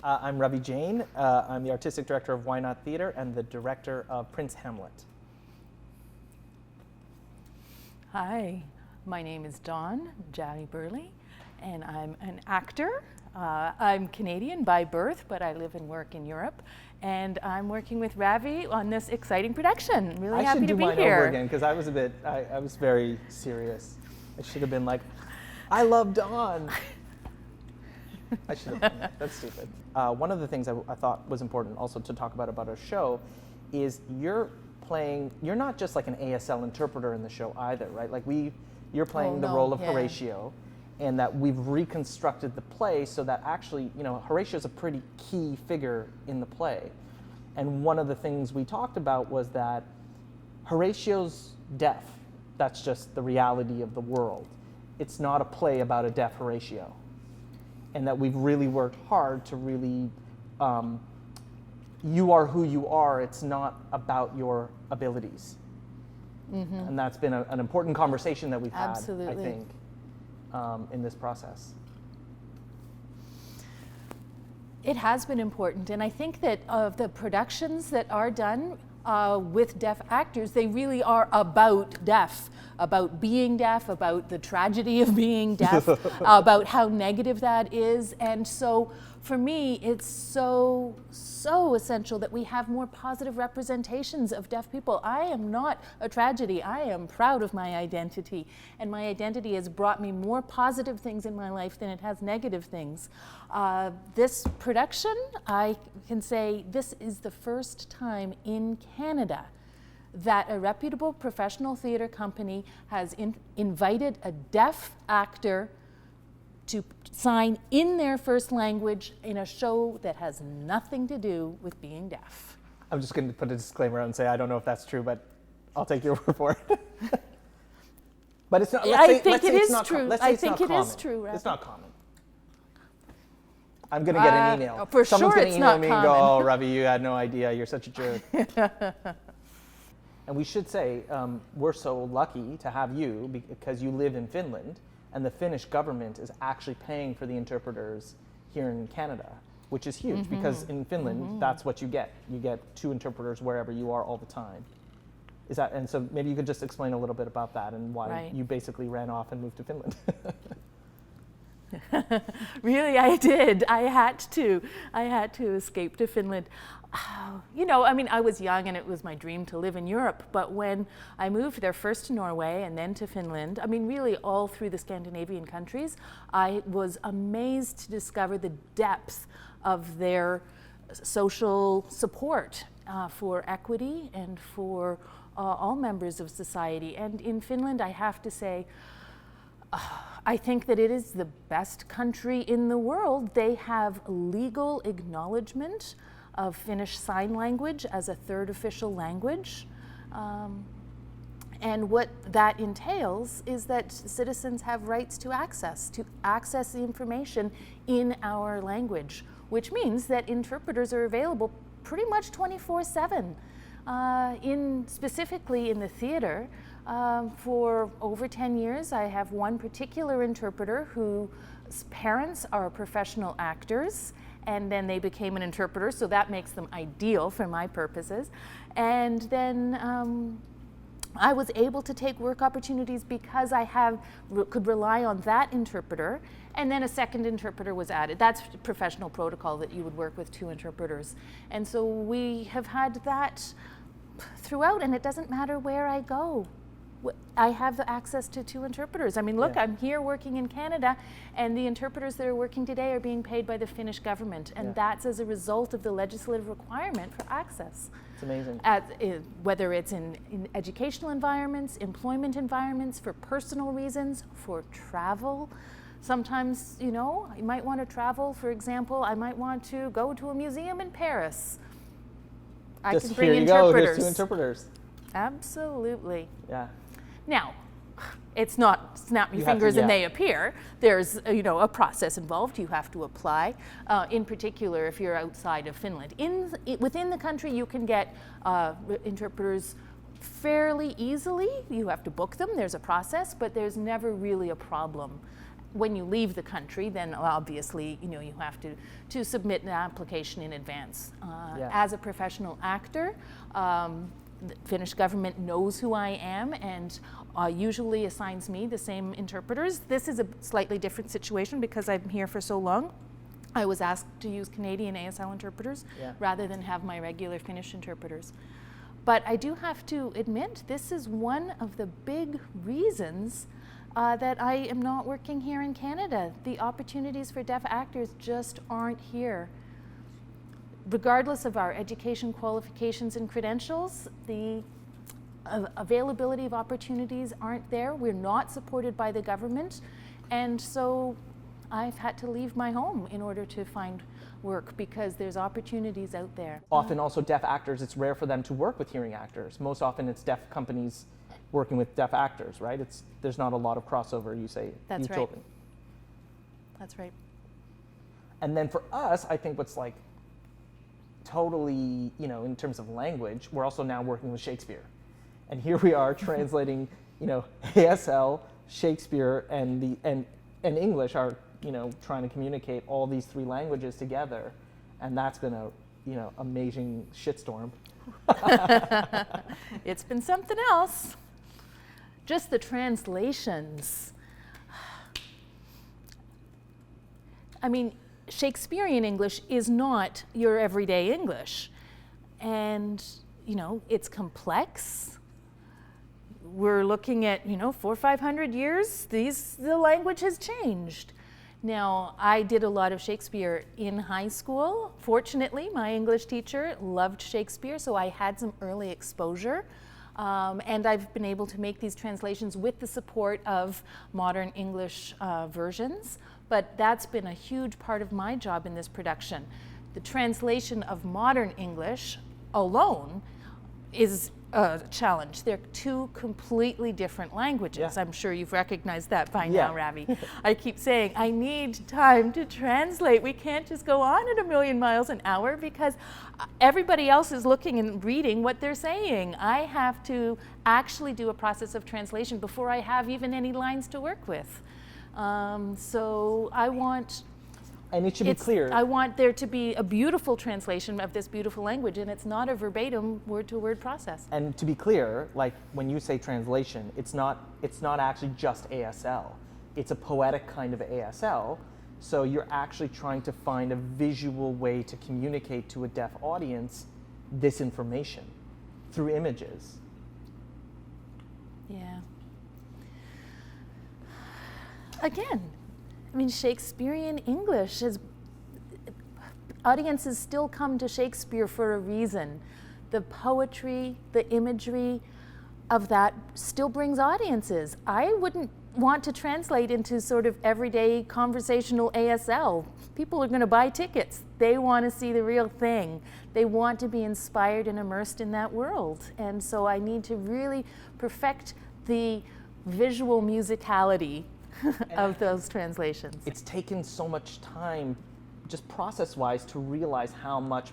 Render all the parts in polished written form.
I'm Ravi Jain. I'm the artistic director of Why Not Theatre and the director of Prince Hamlet. Hi, my name is Jani Birley, and I'm an actor. I'm Canadian by birth, but I live and work in Europe. And I'm working with Ravi on this exciting production. Really happy to be here. I should do mine over again because I was very serious. I should have been like, I love Dawn. I should have done that. That's stupid. One of the things I thought was important also to talk about our show is you're not just like an ASL interpreter in the show either, right? Like you're playing the role of Horatio, and that we've reconstructed the play so that actually, Horatio's a pretty key figure in the play. And one of the things we talked about was that Horatio's deaf. That's just the reality of the world. It's not a play about a deaf Horatio. And that we've really worked hard to really, you are who you are. It's not about your abilities. Mm-hmm. And that's been an important conversation that we've had, I think, in this process. It has been important, and I think that of the productions that are done with deaf actors, they really are about deaf, about being deaf, about the tragedy of being deaf, about how negative that is. And so for me, it's so essential that we have more positive representations of deaf people. I am not a tragedy. I am proud of my identity, and my identity has brought me more positive things in my life than it has negative things. This production, I can say this is the first time in Canada that a reputable professional theatre company has invited a deaf actor to sign in their first language in a show that has nothing to do with being deaf. I'm just going to put a disclaimer out and say I don't know if that's true, but I'll take your word for it. But it's not. I think it is true. I think it is true. It's not common. I'm going to get an email. For Someone's sure, going to email me and go, "Oh, Ravi, you had no idea. You're such a jerk." And we should say we're so lucky to have you because you live in Finland. And the Finnish government is actually paying for the interpreters here in Canada, which is huge because in Finland, that's what you get. You get 2 interpreters wherever you are all the time. And so maybe you could just explain a little bit about that and why you basically ran off and moved to Finland. Really, I did. I had to escape to Finland. I was young and it was my dream to live in Europe, but when I moved there first to Norway and then to Finland, really all through the Scandinavian countries, I was amazed to discover the depth of their social support for equity and for all members of society. And in Finland, I have to say, I think that it is the best country in the world. They have legal acknowledgement of Finnish Sign Language as a 3rd official language. And what that entails is that citizens have rights to access the information in our language, which means that interpreters are available pretty much 24/7. Specifically in the theater, for over 10 years, I have one particular interpreter whose parents are professional actors, and then they became an interpreter, so that makes them ideal for my purposes. And then I was able to take work opportunities because I could rely on that interpreter, and then a second interpreter was added. That's professional protocol that you would work with 2 interpreters. And so we have had that throughout, and it doesn't matter where I go. I have access to 2 interpreters. Look, I'm here working in Canada, and the interpreters that are working today are being paid by the Finnish government, and that's as a result of the legislative requirement for access. It's amazing. Whether it's in educational environments, employment environments, for personal reasons, for travel. Sometimes, you might want to travel. For example, I might want to go to a museum in Paris. I can bring interpreters. Here's 2 interpreters. Absolutely. Yeah. Now, it's not snap your fingers and they appear. There's a process involved. You have to apply. In particular, if you're outside of Finland, within the country, you can get interpreters fairly easily. You have to book them. There's a process, but there's never really a problem when you leave the country, then obviously, you know, you have to submit an application in advance. As a professional actor, the Finnish government knows who I am and usually assigns me the same interpreters. This is a slightly different situation because I'm here for so long. I was asked to use Canadian ASL interpreters rather than have my regular Finnish interpreters. But I do have to admit, this is one of the big reasons that I am not working here in Canada. The opportunities for deaf actors just aren't here. Regardless of our education qualifications and credentials, the availability of opportunities aren't there. We're not supported by the government. And so I've had to leave my home in order to find work because there's opportunities out there. Often also deaf actors, it's rare for them to work with hearing actors. Most often it's deaf companies working with deaf actors, right? There's not a lot of crossover, you say. That's right. Told me. That's right. And then for us, I think what's like totally, you know, in terms of language, we're also now working with Shakespeare. And here we are translating, you know, ASL, Shakespeare, and English are, you know, trying to communicate all these three languages together. And that's been a, you know, amazing shitstorm. It's been something else. Just the translations. I mean, Shakespearean English is not your everyday English. And, you know, it's complex. We're looking at, you know, 400 or 500 years, the language has changed. Now, I did a lot of Shakespeare in high school. Fortunately, my English teacher loved Shakespeare, so I had some early exposure. And I've been able to make these translations with the support of modern English versions. But that's been a huge part of my job in this production. The translation of modern English alone is a challenge. They're two completely different languages. I'm sure you've recognized that by now, Ravi. I keep saying, I need time to translate. We can't just go on at 1,000,000 miles an hour because everybody else is looking and reading what they're saying. I have to actually do a process of translation before I have even any lines to work with. So I want... And it should be clear. I want there to be a beautiful translation of this beautiful language, and it's not a verbatim word-to-word process. And to be clear, like when you say translation, it's not actually just ASL. It's a poetic kind of ASL. So you're actually trying to find a visual way to communicate to a deaf audience this information through images. Yeah. Again, I mean, Shakespearean English audiences still come to Shakespeare for a reason. The poetry, the imagery of that still brings audiences. I wouldn't want to translate into sort of everyday conversational ASL. People are going to buy tickets. They want to see the real thing. They want to be inspired and immersed in that world. And so I need to really perfect the visual musicality of those translations. It's taken so much time, just process-wise, to realize how much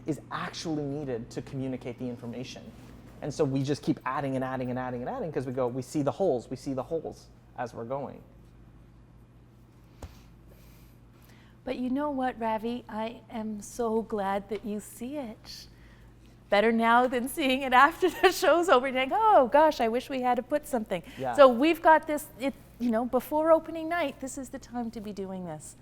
is actually needed to communicate the information. And so we just keep adding and adding and adding and adding because we see the holes as we're going. But you know what, Ravi? I am so glad that you see it. Better now than seeing it after the show's over and saying, oh gosh, I wish we had to put something. Yeah. So we've got this, you know, before opening night, this is the time to be doing this.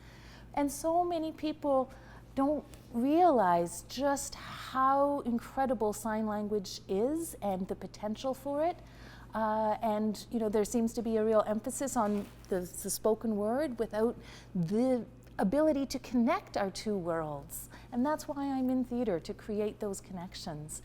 And so many people don't realize just how incredible sign language is and the potential for it. And, you know, there seems to be a real emphasis on the spoken word without the ability to connect our two worlds. And that's why I'm in theater, to create those connections.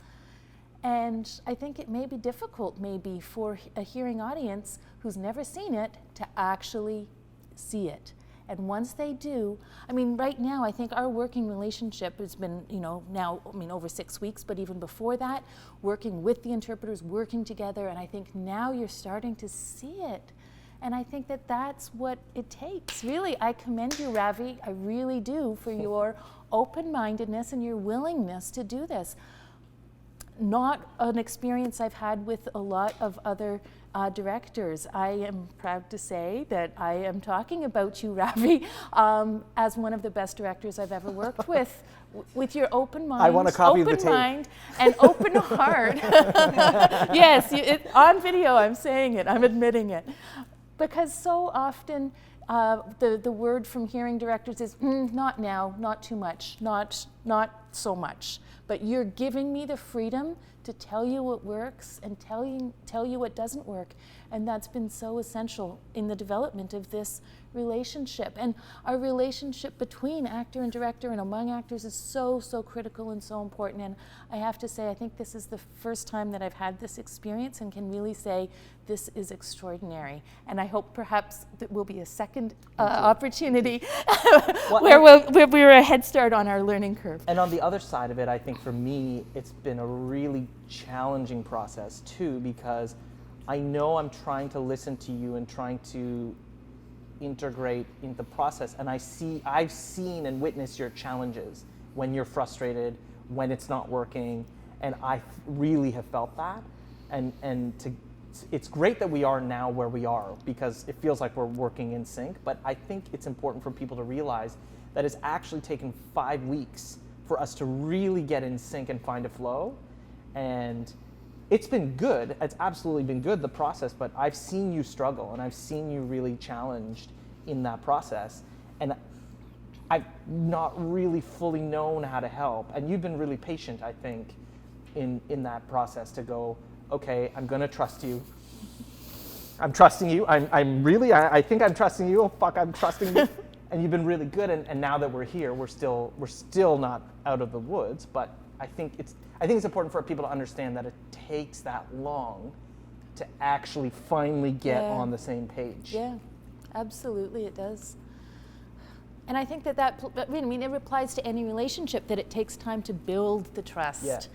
And I think it may be difficult maybe for a hearing audience who's never seen it to actually see it. And once they do, I mean, right now, I think our working relationship has been, you know, now, I mean, over 6 weeks, but even before that, working with the interpreters, working together, and I think now you're starting to see it. And I think that that's what it takes. Really, I commend you, Ravi, I really do, for your open-mindedness and your willingness to do this. Not an experience I've had with a lot of other directors. I am proud to say that I am talking about you, Ravi, as one of the best directors I've ever worked with. With your open mind, I want a copy of the open tape. mind, and open heart. Yes, on video I'm saying it, I'm admitting it. Because so often the word from hearing directors is, not now, not too much, not so much. But you're giving me the freedom to tell you what works and tell you what doesn't work. And that's been so essential in the development of this relationship. And our relationship between actor and director and among actors is so, so critical and so important. And I have to say, I think this is the first time that I've had this experience and can really say this is extraordinary. And I hope perhaps that will be a second opportunity where we're a head start on our learning curve. And on the other side of it, I think for me, it's been a really challenging process too, because I know I'm trying to listen to you and trying to integrate in the process, and I've seen and witnessed your challenges when you're frustrated, when it's not working, and I really have felt that. It's great that we are now where we are, because it feels like we're working in sync, but I think it's important for people to realize that it's actually taken 5 weeks for us to really get in sync and find a flow. And it's been good. It's absolutely been good, the process, but I've seen you struggle and I've seen you really challenged in that process. And I've not really fully known how to help. And you've been really patient, I think, in that process to go, okay, I'm gonna trust you. I'm trusting you. I think I'm trusting you. Oh fuck, I'm trusting you. And you've been really good. And now that we're here, we're still not out of the woods, but I think it's important for people to understand that it takes that long to actually finally get on the same page. Yeah, absolutely it does. And I think that it applies to any relationship, that it takes time to build the trust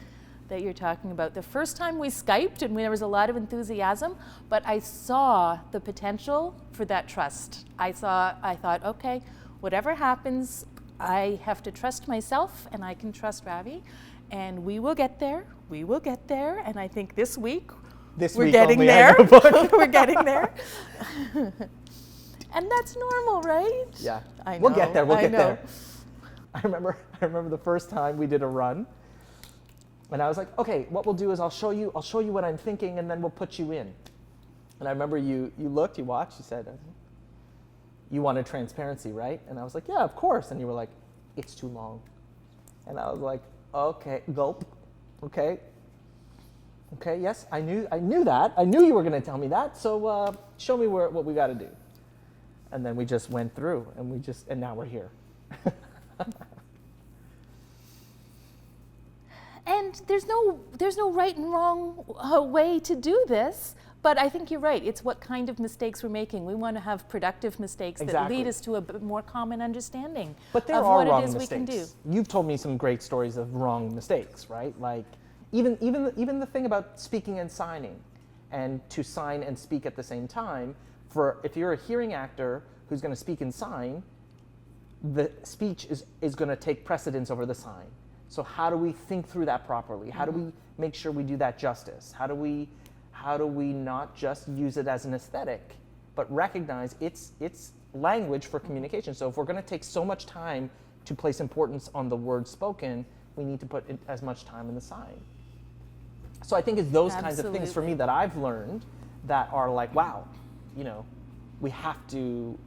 that you're talking about. The first time we Skyped and there was a lot of enthusiasm, but I saw the potential for that trust. I thought, okay, whatever happens, I have to trust myself and I can trust Ravi. And we will get there. We will get there. And I think this week we're getting there. We're getting there. And that's normal, right? Yeah. I know. We'll get there. We'll get there. I remember the first time we did a run, and I was like, okay, what we'll do is I'll show you what I'm thinking, and then we'll put you in. And I remember you looked, you watched, you said, you wanted transparency, right? And I was like, yeah, of course. And you were like, it's too long. And I was like, okay, gulp. Okay, yes, I knew that. I knew you were going to tell me that. So show me what we got to do. And then we just went through, and now we're here. And there's no right and wrong way to do this. But I think you're right. It's what kind of mistakes we're making. We want to have productive mistakes that lead us to a bit more common understanding but there of are what wrong it is mistakes. we can do. You've told me some great stories of wrong mistakes, right? Like even the thing about speaking and signing, and to sign and speak at the same time. If you're a hearing actor who's going to speak and sign, the speech is going to take precedence over the sign. So how do we think through that properly? How do we make sure we do that justice? How do we not just use it as an aesthetic, but recognize it's language for communication? So if we're going to take so much time to place importance on the word spoken, we need to put as much time in the sign. So I think it's those kinds of things for me that I've learned that are like, wow, we have to,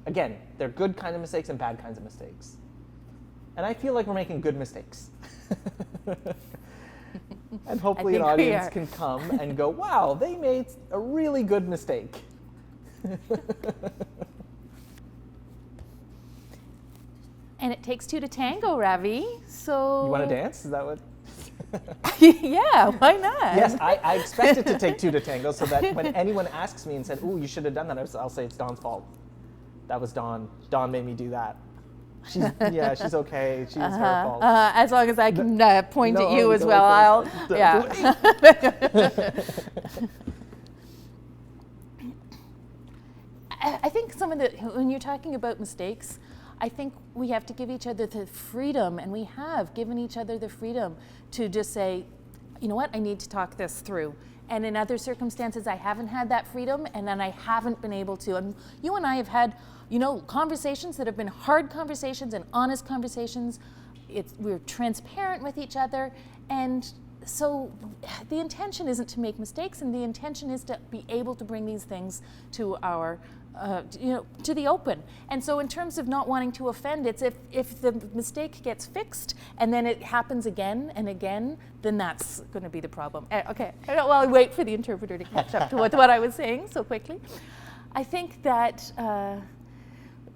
again, they're good kind of mistakes and bad kinds of mistakes. And I feel like we're making good mistakes. And hopefully an audience can come and go, wow, they made a really good mistake. And it takes two to tango, Ravi. So you want to dance? Is that what? Yeah, why not? Yes, I expect it to take two to tango, so that when anyone asks me and said, ooh, you should have done that, I'll say it's Dawn's fault. That was Dawn. Dawn made me do that. She's okay. She's her fault. As long as I can point at you as well, yeah. I think when you're talking about mistakes, I think we have to give each other the freedom, and we have given each other the freedom to just say, you know what, I need to talk this through. and in other circumstances I haven't had that freedom, and then I haven't been able to. And you and I have had, conversations that have been hard conversations and honest conversations. We're transparent with each other, and so the intention isn't to make mistakes, and the intention is to be able to bring these things to our to the open. And so in terms of not wanting to offend, it's if the mistake gets fixed and then it happens again and again, then that's going to be the problem. Okay, well, I wait for the interpreter to catch up to what I was saying so quickly. I think that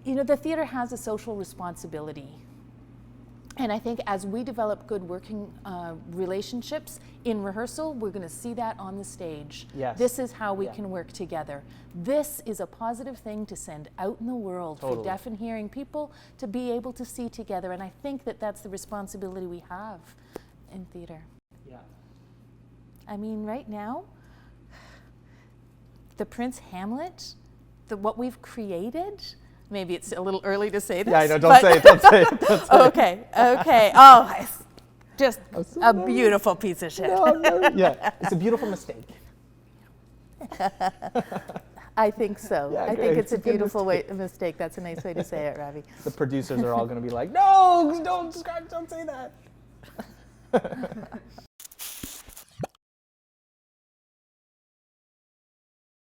the theater has a social responsibility. And I think as we develop good working relationships in rehearsal, we're going to see that on the stage. Yes. This is how we can work together. This is a positive thing to send out in the world for deaf and hearing people to be able to see together. And I think that that's the responsibility we have in theater. Yeah. I mean, right now, the Prince Hamlet, what we've created. Maybe it's a little early to say this. Yeah, I know. Don't say it. Okay. Oh, it's just a beautiful piece of shit. Yeah, it's a beautiful mistake. I think so. Yeah, I think it's a beautiful mistake. That's a nice way to say it, Ravi. The producers are all going to be like, no, don't say that.